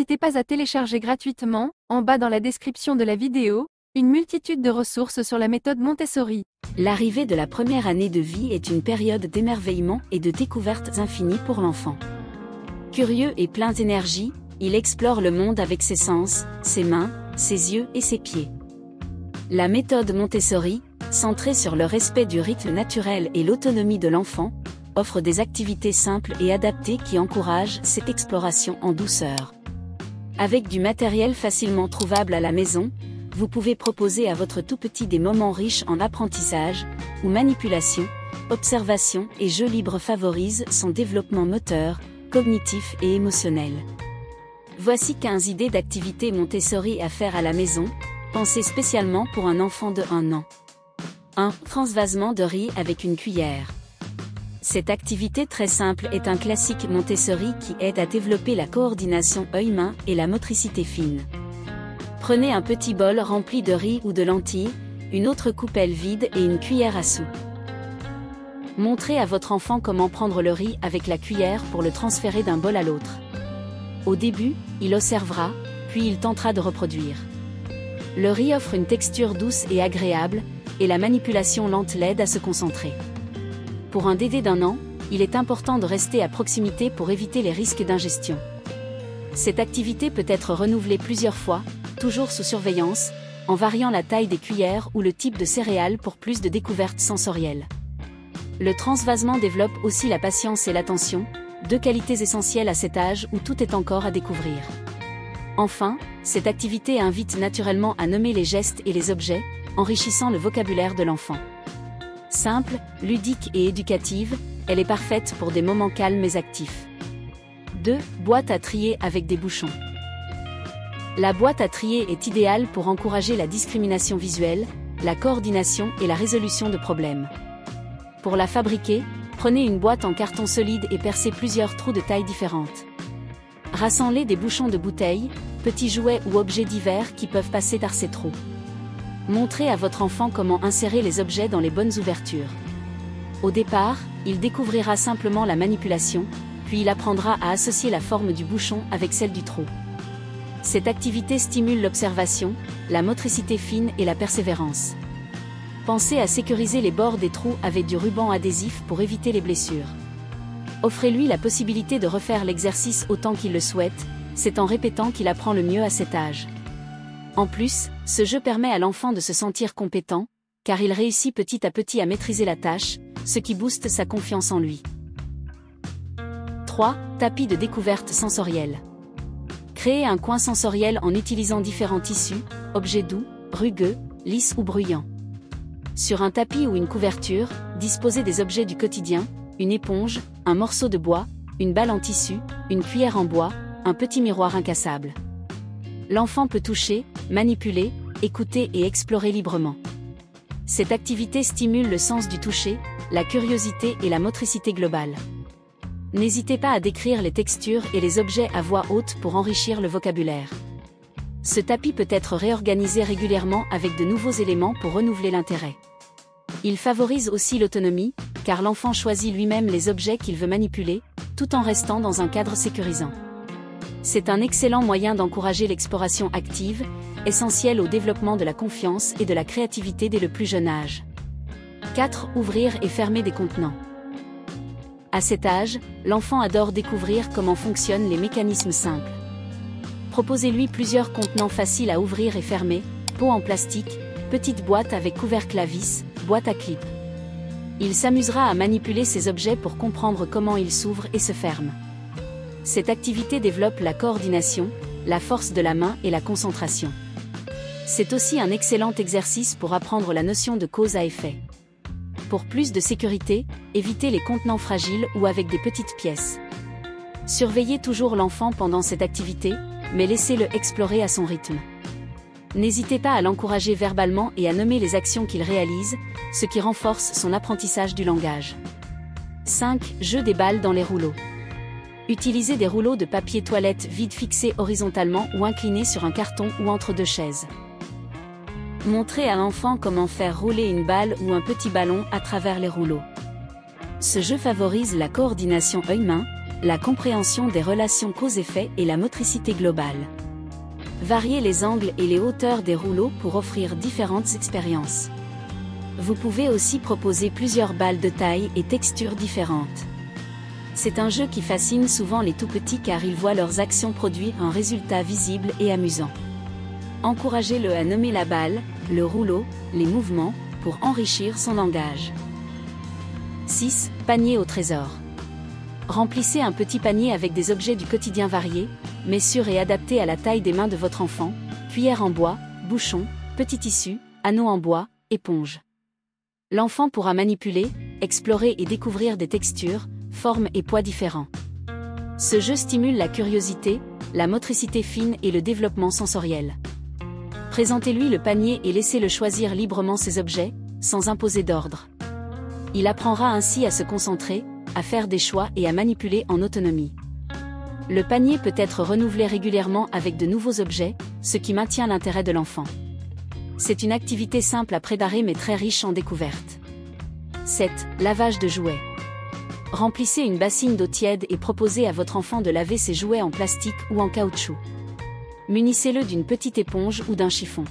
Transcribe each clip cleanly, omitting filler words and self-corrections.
N'hésitez pas à télécharger gratuitement, en bas dans la description de la vidéo, une multitude de ressources sur la méthode Montessori. L'arrivée de la première année de vie est une période d'émerveillement et de découvertes infinies pour l'enfant. Curieux et plein d'énergie, il explore le monde avec ses sens, ses mains, ses yeux et ses pieds. La méthode Montessori, centrée sur le respect du rythme naturel et l'autonomie de l'enfant, offre des activités simples et adaptées qui encouragent cette exploration en douceur. Avec du matériel facilement trouvable à la maison, vous pouvez proposer à votre tout-petit des moments riches en apprentissage, où manipulation, observation et jeu libre favorisent son développement moteur, cognitif et émotionnel. Voici 15 idées d'activités Montessori à faire à la maison, pensées spécialement pour un enfant de 1 an. 1. Transvasement de riz avec une cuillère. Cette activité très simple est un classique Montessori qui aide à développer la coordination œil-main et la motricité fine. Prenez un petit bol rempli de riz ou de lentilles, une autre coupelle vide et une cuillère à soupe. Montrez à votre enfant comment prendre le riz avec la cuillère pour le transférer d'un bol à l'autre. Au début, il observera, puis il tentera de reproduire. Le riz offre une texture douce et agréable, et la manipulation lente l'aide à se concentrer. Pour un Dédé d'1 an, il est important de rester à proximité pour éviter les risques d'ingestion. Cette activité peut être renouvelée plusieurs fois, toujours sous surveillance, en variant la taille des cuillères ou le type de céréales pour plus de découvertes sensorielles. Le transvasement développe aussi la patience et l'attention, 2 qualités essentielles à cet âge où tout est encore à découvrir. Enfin, cette activité invite naturellement à nommer les gestes et les objets, enrichissant le vocabulaire de l'enfant. Simple, ludique et éducative, elle est parfaite pour des moments calmes et actifs. 2. Boîte à trier avec des bouchons. La boîte à trier est idéale pour encourager la discrimination visuelle, la coordination et la résolution de problèmes. Pour la fabriquer, prenez une boîte en carton solide et percez plusieurs trous de tailles différentes. Rassemblez des bouchons de bouteilles, petits jouets ou objets divers qui peuvent passer par ces trous. Montrez à votre enfant comment insérer les objets dans les bonnes ouvertures. Au départ, il découvrira simplement la manipulation, puis il apprendra à associer la forme du bouchon avec celle du trou. Cette activité stimule l'observation, la motricité fine et la persévérance. Pensez à sécuriser les bords des trous avec du ruban adhésif pour éviter les blessures. Offrez-lui la possibilité de refaire l'exercice autant qu'il le souhaite, c'est en répétant qu'il apprend le mieux à cet âge. En plus, ce jeu permet à l'enfant de se sentir compétent, car il réussit petit à petit à maîtriser la tâche, ce qui booste sa confiance en lui. 3. Tapis de découverte sensorielle. Créez un coin sensoriel en utilisant différents tissus, objets doux, rugueux, lisses ou bruyants. Sur un tapis ou une couverture, disposez des objets du quotidien, une éponge, un morceau de bois, une balle en tissu, une cuillère en bois, un petit miroir incassable. L'enfant peut toucher, manipuler, écouter et explorer librement. Cette activité stimule le sens du toucher, la curiosité et la motricité globale. N'hésitez pas à décrire les textures et les objets à voix haute pour enrichir le vocabulaire. Ce tapis peut être réorganisé régulièrement avec de nouveaux éléments pour renouveler l'intérêt. Il favorise aussi l'autonomie, car l'enfant choisit lui-même les objets qu'il veut manipuler, tout en restant dans un cadre sécurisant. C'est un excellent moyen d'encourager l'exploration active, essentielle au développement de la confiance et de la créativité dès le plus jeune âge. 4. Ouvrir et fermer des contenants. À cet âge, l'enfant adore découvrir comment fonctionnent les mécanismes simples. Proposez-lui plusieurs contenants faciles à ouvrir et fermer, pots en plastique, petites boîtes avec couvercle à vis, boîte à clips. Il s'amusera à manipuler ces objets pour comprendre comment ils s'ouvrent et se ferment. Cette activité développe la coordination, la force de la main et la concentration. C'est aussi un excellent exercice pour apprendre la notion de cause à effet. Pour plus de sécurité, évitez les contenants fragiles ou avec des petites pièces. Surveillez toujours l'enfant pendant cette activité, mais laissez-le explorer à son rythme. N'hésitez pas à l'encourager verbalement et à nommer les actions qu'il réalise, ce qui renforce son apprentissage du langage. 5. Jeu des balles dans les rouleaux. Utilisez des rouleaux de papier toilette vide fixés horizontalement ou inclinés sur un carton ou entre 2 chaises. Montrez à l'enfant comment faire rouler une balle ou un petit ballon à travers les rouleaux. Ce jeu favorise la coordination œil-main, la compréhension des relations cause-effet et la motricité globale. Variez les angles et les hauteurs des rouleaux pour offrir différentes expériences. Vous pouvez aussi proposer plusieurs balles de taille et textures différentes. C'est un jeu qui fascine souvent les tout-petits car ils voient leurs actions produire un résultat visible et amusant. Encouragez-le à nommer la balle, le rouleau, les mouvements, pour enrichir son langage. 6. Panier au trésor. Remplissez un petit panier avec des objets du quotidien variés, mais sûrs et adaptés à la taille des mains de votre enfant: cuillère en bois, bouchon, petit tissu, anneau en bois, éponge. L'enfant pourra manipuler, explorer et découvrir des textures, formes et poids différents. Ce jeu stimule la curiosité, la motricité fine et le développement sensoriel. Présentez-lui le panier et laissez-le choisir librement ses objets, sans imposer d'ordre. Il apprendra ainsi à se concentrer, à faire des choix et à manipuler en autonomie. Le panier peut être renouvelé régulièrement avec de nouveaux objets, ce qui maintient l'intérêt de l'enfant. C'est une activité simple à préparer mais très riche en découvertes. 7. Lavage de jouets. Remplissez une bassine d'eau tiède et proposez à votre enfant de laver ses jouets en plastique ou en caoutchouc. Munissez-le d'une petite éponge ou d'un chiffon.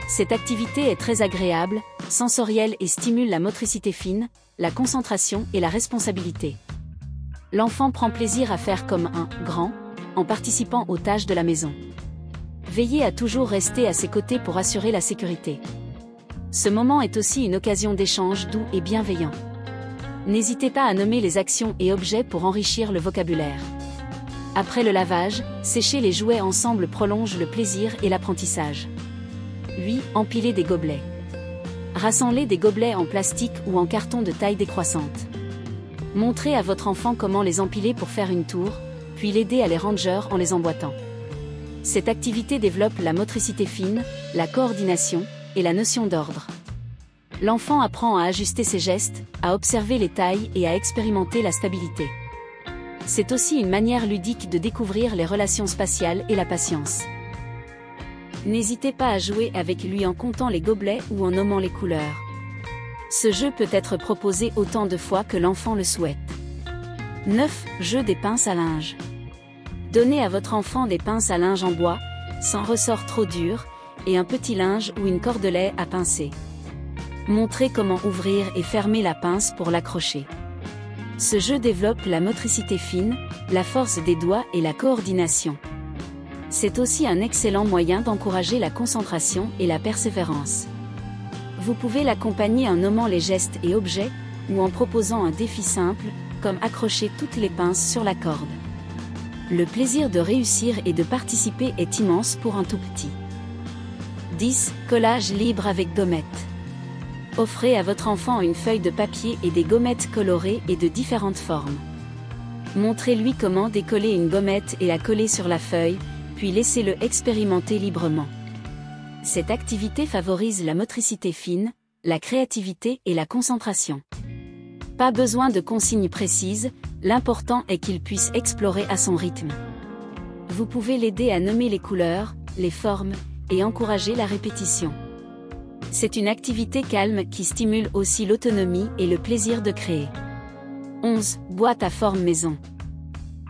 Cette activité est très agréable, sensorielle et stimule la motricité fine, la concentration et la responsabilité. L'enfant prend plaisir à faire comme un grand, en participant aux tâches de la maison. Veillez à toujours rester à ses côtés pour assurer la sécurité. Ce moment est aussi une occasion d'échange doux et bienveillant. N'hésitez pas à nommer les actions et objets pour enrichir le vocabulaire. Après le lavage, sécher les jouets ensemble prolonge le plaisir et l'apprentissage. 8. Empiler des gobelets. Rassemblez des gobelets en plastique ou en carton de taille décroissante. Montrez à votre enfant comment les empiler pour faire une tour, puis l'aider à les ranger en les emboîtant. Cette activité développe la motricité fine, la coordination et la notion d'ordre. L'enfant apprend à ajuster ses gestes, à observer les tailles et à expérimenter la stabilité. C'est aussi une manière ludique de découvrir les relations spatiales et la patience. N'hésitez pas à jouer avec lui en comptant les gobelets ou en nommant les couleurs. Ce jeu peut être proposé autant de fois que l'enfant le souhaite. 9. Jeu des pinces à linge. Donnez à votre enfant des pinces à linge en bois, sans ressort trop dur, et un petit linge ou une cordelette à pincer. Montrez comment ouvrir et fermer la pince pour l'accrocher. Ce jeu développe la motricité fine, la force des doigts et la coordination. C'est aussi un excellent moyen d'encourager la concentration et la persévérance. Vous pouvez l'accompagner en nommant les gestes et objets, ou en proposant un défi simple, comme accrocher toutes les pinces sur la corde. Le plaisir de réussir et de participer est immense pour un tout-petit. 10. Collage libre avec gommettes. Offrez à votre enfant une feuille de papier et des gommettes colorées et de différentes formes. Montrez-lui comment décoller une gommette et la coller sur la feuille, puis laissez-le expérimenter librement. Cette activité favorise la motricité fine, la créativité et la concentration. Pas besoin de consignes précises, l'important est qu'il puisse explorer à son rythme. Vous pouvez l'aider à nommer les couleurs, les formes, et encourager la répétition. C'est une activité calme qui stimule aussi l'autonomie et le plaisir de créer. 11. Boîte à forme maison.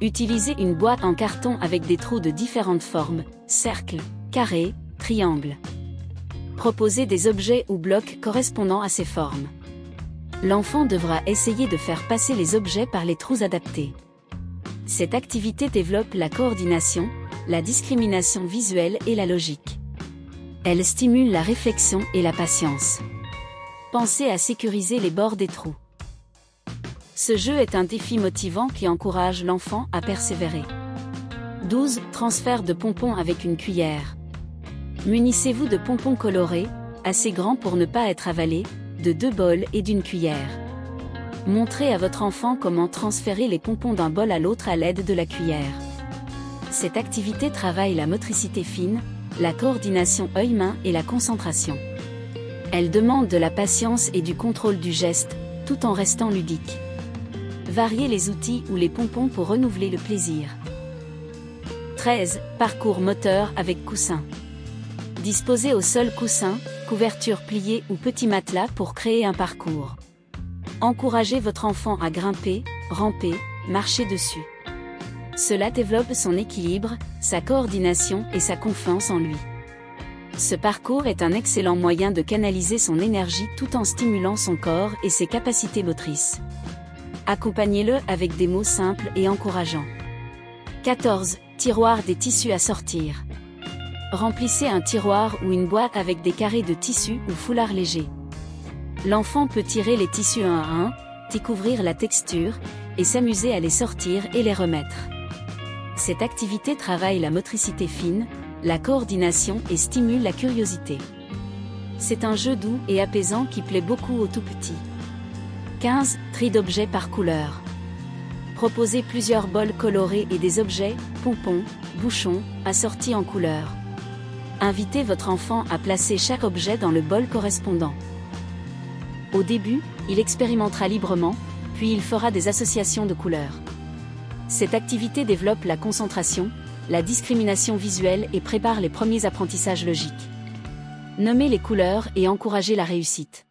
Utilisez une boîte en carton avec des trous de différentes formes, cercle, carré, triangle. Proposez des objets ou blocs correspondant à ces formes. L'enfant devra essayer de faire passer les objets par les trous adaptés. Cette activité développe la coordination, la discrimination visuelle et la logique. Elle stimule la réflexion et la patience. Pensez à sécuriser les bords des trous. Ce jeu est un défi motivant qui encourage l'enfant à persévérer. 12. Transfert de pompons avec une cuillère. Munissez-vous de pompons colorés, assez grands pour ne pas être avalés, de 2 bols et d'une cuillère. Montrez à votre enfant comment transférer les pompons d'un bol à l'autre à l'aide de la cuillère. Cette activité travaille la motricité fine, la coordination œil-main et la concentration. Elle demande de la patience et du contrôle du geste, tout en restant ludique. Variez les outils ou les pompons pour renouveler le plaisir. 13. Parcours moteur avec coussin. Disposez au sol coussin, couverture pliée ou petit matelas pour créer un parcours. Encouragez votre enfant à grimper, ramper, marcher dessus. Cela développe son équilibre, sa coordination et sa confiance en lui. Ce parcours est un excellent moyen de canaliser son énergie tout en stimulant son corps et ses capacités motrices. Accompagnez-le avec des mots simples et encourageants. 14. Tiroir des tissus à sortir. Remplissez un tiroir ou une boîte avec des carrés de tissu ou foulard léger. L'enfant peut tirer les tissus un à un, découvrir la texture, et s'amuser à les sortir et les remettre. Cette activité travaille la motricité fine, la coordination et stimule la curiosité. C'est un jeu doux et apaisant qui plaît beaucoup aux tout-petits. 15. Tri d'objets par couleur. Proposez plusieurs bols colorés et des objets, pompons, bouchons, assortis en couleurs. Invitez votre enfant à placer chaque objet dans le bol correspondant. Au début, il expérimentera librement, puis il fera des associations de couleurs. Cette activité développe la concentration, la discrimination visuelle et prépare les premiers apprentissages logiques. Nommez les couleurs et encouragez la réussite.